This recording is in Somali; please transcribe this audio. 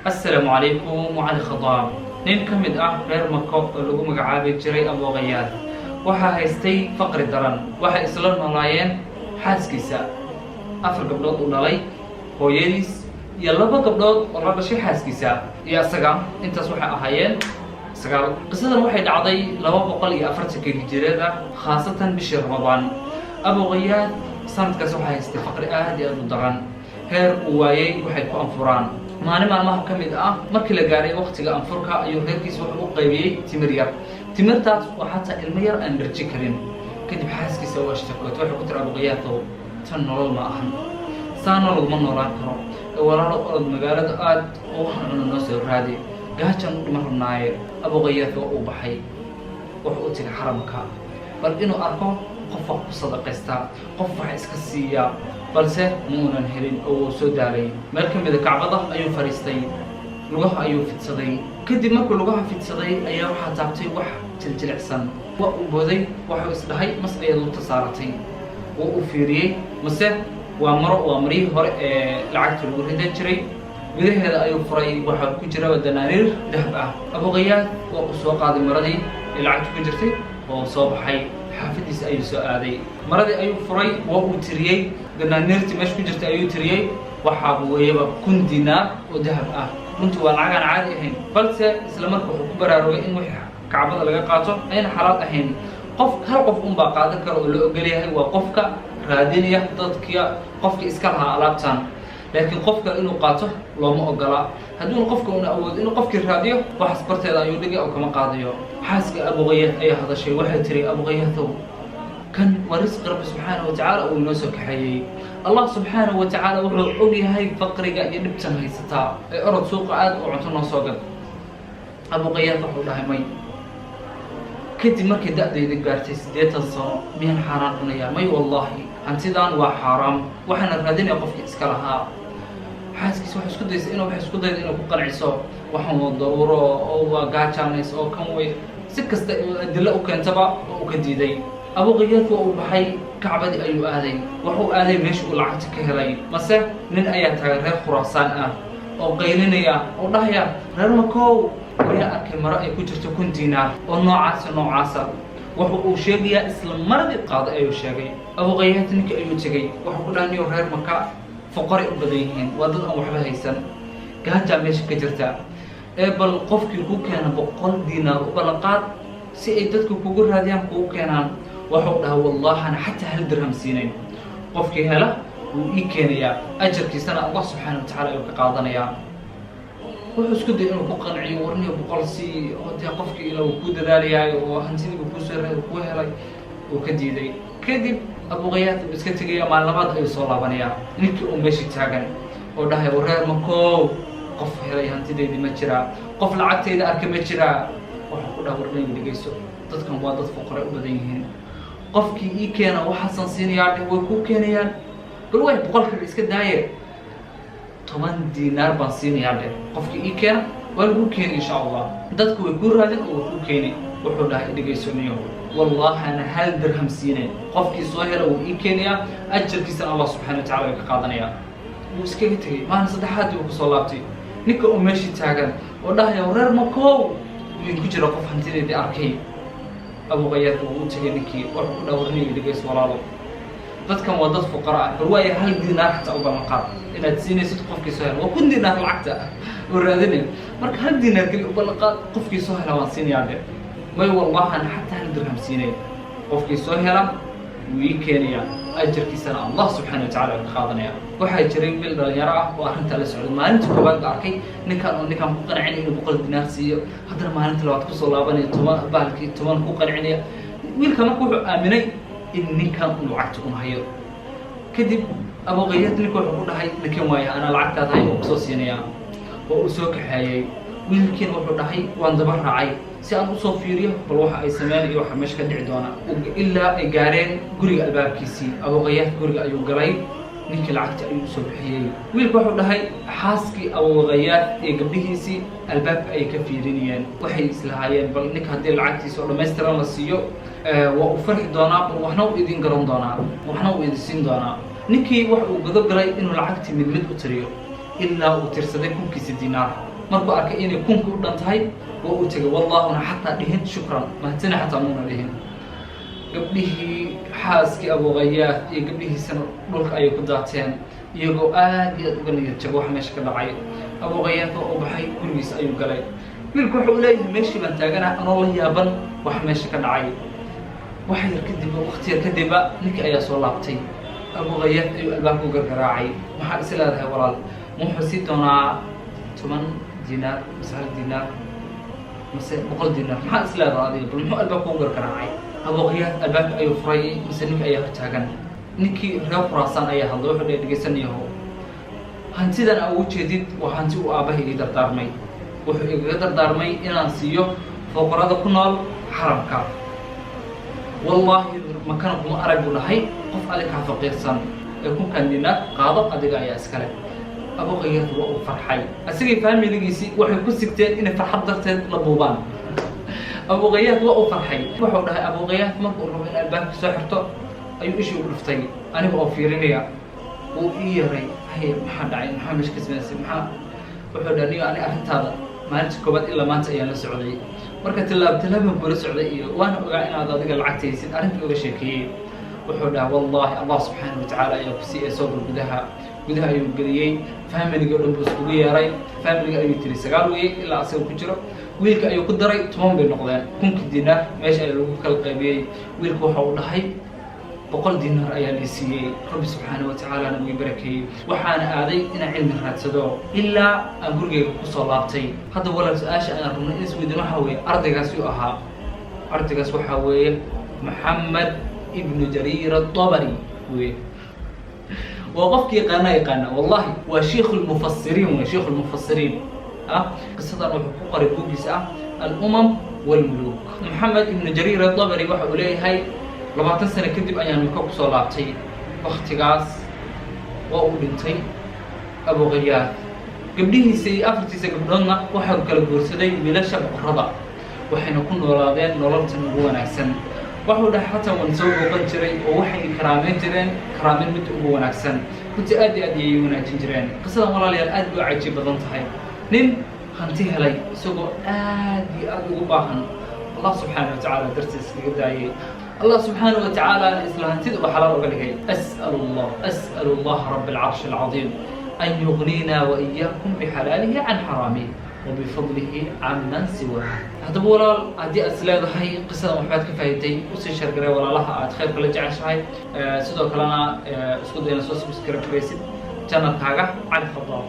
السلام عليكم وعلى خضام nin ka mid ah reer Mako oo lagu magacaabi jiray Abu Ghayaad waxa haystay faqri daran waxa isla noolaayeen xaaskiisa afar gabdhood u dhalay hooyadiis iyo laba gabdhood oo la dhashay xaaskiisa iyo asaga intaas waxa ahaayeen sagaal qisadan waxay dhacday 240 hijriyada khaasatan bishii Ramadaan Abu Ghayaad sanadkaas waxa haystay faqri aad iyo aad u daran heer uu waayay waxay ku anfuraan maalin maalmaha ka mid ah markii la gaaray waqtiga anfurka ayuu reerkiisa wuxuu u qaybiyay timir yar timirtaas oo xataa ilmo yar aan dharji karin kadib xaaskiisa waa shaqood wuxuu ku tiri Abu Ghayaad tan nolol ma ahan saano laguma noolaan karo walaalo orod magaalada aad oo xanuun noo soo raadi gaajan u marnaaye Abu Ghayaad oo u baxay wuxuu u tagay xaramka bal inuu arko qof ku sadaqaysta qof wax iska siiya balse muunan helin oo soo daalay meel ka mid ah Kacbada ayuu fariistay lugaha ayuu fidsaday kadib markuu lugaha fidsaday ayaa waxa taabtay wax jiljilicsan waa uu booday waxa isdhahay mas ayadu tasaaratay oo uu fiiriyay mase waa marii hore ee lacagta lagu ridan jiray gudaheeda ayuu furay waxa ku jira danaaniir dahab ah Abu Ghayaad oo soo qaaday maradii lacagta ku jirtay oo soo baxay xaafadiisa ayuu soo aaday maradii ayuu furay oo uu tiriyay danaaniirtii meesha ku jirtay ayuu tiriyay waxa weeyaba 1,000 diinaar oo dahab ah runtii waa lacag aan caadi ahayn balse isla markaa wuxuu ku baraarugay in wixii Kacbada laga qaato ayna xalaal ahayn hal qof baa qaadan karo oo la ogol yahay waa qofka raadinaya dadka qofka iska lahaa alaabtan laakiin qofka inuu qaato looma ogola haddii qofka uu awood inuu qofkii raadiyo wax barteeda ayuu dhigay oo kama qaadayo xaaska Abu Ghayaad ayaa hadashay waxay tiri Abu Ghayaad kan warisq Rabbi subhanahu wa ta'ala uu noo soo kaxayay Allah subhanahu wa ta'ala wuxuu og yahay faqriga iyo dhibtan haysata ee orod suuqa aad oo cunto noo soo gad Abu Ghayaad wuxuu dhahay may kadib markii da'dayda gaartay 8 sano miyaan xaraan cunaya may wallahi hantidan waa xaraam waxaan raadinaya qofkii iska lahaa xaaskiisa waxa isku dayday inuu ku qanciso waxaan wadawro oo waa gaajaaneys oo kan way si kasta adilla u keentaba oo ka diiday Abu Ghayaad uu baxay Kacbadii ayuu aaday wuxuu aaday meeshii uu lacagta ka helay mase nin ayaa tagay reer Khuraasaan ah oo qaylinaya oo dhahaya reer Mako ayaa arkay maro ay ku jirto 1,000 diinaar oo noocaas wuxuu uu sheegay isla maradii qaad ayuu sheegay Abu Ghayaad ninkii ayuu tagay wuxuu ku dhaanay reer Maka faqri u badan yihiin wada aan waxba haysan gaaja meesha ka jirta bal qofkii ku keena 100 diinaar oo balaqaad si ay dadku kugu raadiyaan kugu keenaan wuxuu dhahay wallahi ana hatta hal dirham siinay qofkii hela uu ii keenaya ajarkiisana Allah subhanahu wa ta'ala ayuu ka qaadanayaa wuxuu isku day inuu ku qanciyo warniyo 100 si oo qofkii ila uu ku dadaaliyay oo hantidiga ku soo reer ku helay oo ka diiday kadib Abu Ghayaad iska tagay maalmaad ayuu soo laabanaya ninkii uu meeshii taagan oo dhahay reer Mako qof helay hantideedii ma jira qof lacagteeda arka ma jira wuxuu ku dhahay warniyo dhigayso dadkan waa dad faqri u badan yihiin qofkii ii keena waxa san siinayaa way ku keenayaan bal way boqolkiiba iska daayay 10 diinaar baan siinayaa qofkii ii keena waa lagu keenay insha Allah dadku way ku raadin oo ku keenay wuxuu dhahay dhigayso niyo wallahi ana hal dirham siinay qofkii soo hela uu ii keenaya ajarkiisa Allah subhanahu wa ta'ala ka qaadanaya uu iska tagay maalin saddexaad uu ku soo laabtay ninka uu meeshii taagan oo dhahay reer Mako uu ku jira qof hantideedii arkay Abu Ghayaad uu tagay ninkii wuxuu ku dhawarnay dhigayso walaalo dadkan waa dad fuqara ah bal way hal diinaar xataa uga maqaad inaad siinaysid qofkii soo hela waa 1,000 diinaar lacagta oo raadinay marka hal diinaar kali uga maqaad qofkii soo hela waan siinayaa may wallahi ana hatta hal dirham siinay qofkii soo hela wii keenaya ajarkiisana Allah subhanahu wa ta'ala ka qaadanaya waxa jiray meel dhalinyaro ah oo arinta la socday maalinta koobaad arkay ninkan ku qancinay inuu 100 diinaar siiyo haddana maalinta labaad ku soo laabanay 10 ku qancinaya wiilka markuu wuxuu aaminay in ninkan uu lacagta u hayo kadib Abu Ghayaad wuxuu ku dhahay ninkan waaya ana lacagtaada hay oo soo siinaya oo uu soo kaxeeyay wiilkiina wuxuu dhahay waan daba raacay si aan u soo fiiriyo bal waxa ay sameeyeen iyo waxa meesha ka dhici doona ilaa ay gaareen guriga albaabkiisii Abu Ghayaad guriga ayuu galay ninkii lacagta ayuu soo bixiyay wiilku wuxuu dhahay xaaskii Abu Ghayaad ee gabdhihiisii albaabka ay ka fiirinayeen waxay islahaayeen bal ninka hadii lacagtiisa oo dhameystiran la siiyo waa u farxi doonaa waxna uu idin garan doonaa waxna uu idin siin doonaa ninkii wax uu godo galay inuu lacagtii mid u tiriyo ilaa uu tirsaday 1,000 diinaar markuu arkay inay kunka u dhan tahay waa uu tegay wallaahuna xataa dhihin shukran mahadsanid xataa muuna dhihin gabdhihii xaaskii abuuqayaad iyo gabdhihiisana dhulka ayay ku daateen iyagoo aad iyo aad uga niyad jabo wax meesha ka dhacay abuuqayaad waa u baxay gurigiisa ayuu galay wiilku wuxuu leeyahay meeshii baan taagana anoo la yaaban wax meesha ka dhacay wax yar kadib waqti yar kadibba ninkii ayaa soo laabtay abuuqayaad ayuu albaabku gargaraacay maxaa is leedahay walaal ma wuxuu sii doonaa 10 diinaar mise 1 diinaar mise 100 diinaar maxaa is leedahay adiga bal muxuu albaabku u gargaraacay abuuqayaad albaabka ayuu furay mise ninka ayaa hortaagan ninkii reer Khuraasaan ayaa hadlay wuxuu dhegeysanayay hantidan aad u jeedid waa hanti uu aabahay ii dardaarmay wuxuu igaga dardaarmay inaan siiyo fuqarada ku nool xaramka wallahi makana kuma arag buu dhahay qof adiga faqiirsan ee kunkan diinaar qaado adiga ayaa iskale abuuqayaad waa uu farxay asigii faamiligiisii waxay ku sigteen inay farxad darteed la buubaan abuuqayaad waa uu farxay wuxuu dhahay abuuqayaad markuu rabo in albaabka soo xirto ayuu ishii u dhuftay aniga oo fiirinaya wuu ii yaray hay maxaa dhacay maxaa meesha ka samaysay maxaa wuxuu dhahay niyo ani arrintaada maalinta koobaad ilaa maanta ayaan la socday marka tilaabaan kula socday iyo waana ogaa inaad adiga lacagtaysid arrinta uga sheekeeyey wuxuu dhahay wallahi allah subxaanahu watacaala ayaa ku siiyey soo gudaha ayuu geliyey faamiliga dhan buu iskugu yeeray faamiliga ayuu tiri 9 weeye ilaa asaga ku jiro wiilka ayuu ku daray 10 bay noqdeen kunkii diinaar meesha ayaa lagu kala qaybiyey wiilku waxa uu dhahay 100 diinaar ayaa la siiyey rabbi subxaanahu watacaala nagu barakeeyey waxaana aaday inaan cilmi raadsado ilaa aan gurigeyga ku soo laabtay hadda walaal su-aasha aan rabnay in isweydiin waxa weeye ardaygaas uu ahaa ardaygaas waxa weeye maxamed ibnu jariir at-tabari weeye وقفك يقانا والله وشيخ المفسرين وشيخ المفسرين قصة وحقوق ربوكيس الأمم والملوك محمد بن جرير الطبري وحق إليه هاي 20 سنة كذب أيام مكوك صلاتي واختقاص وأولنتي أبو غياث قبله سي أفرتي سيقبلنا وحق كالبورسدي بلا شبع الرضا وحين كنا ولادين نولمت نبوانا أحسن وحول حتى ونسوق قنجري ووحي كرامين جرين كرامين مد أبوانا أحسن كنت أدي وناجين جرين قصة والله أدي عجيب بضنتهاي نين خنتيها لي سوق أدي وباهن الله سبحانه وتعالى درس قداي الله سبحانه وتعالى إسلام تدعو بحلال وقال أسأل الله رب العرش العظيم أن يغنينا وإياكم بحلاله عن حرامه وبفضله عمن سواه هذا ولا هذه أسئلة هاي قصة محبات كفايتي وسي شرقري ولا لها أتخيل كل جعل شاي سيدو كلنا اسكو دينا سوسي بسكرة كويسي channel كاغا علي فضل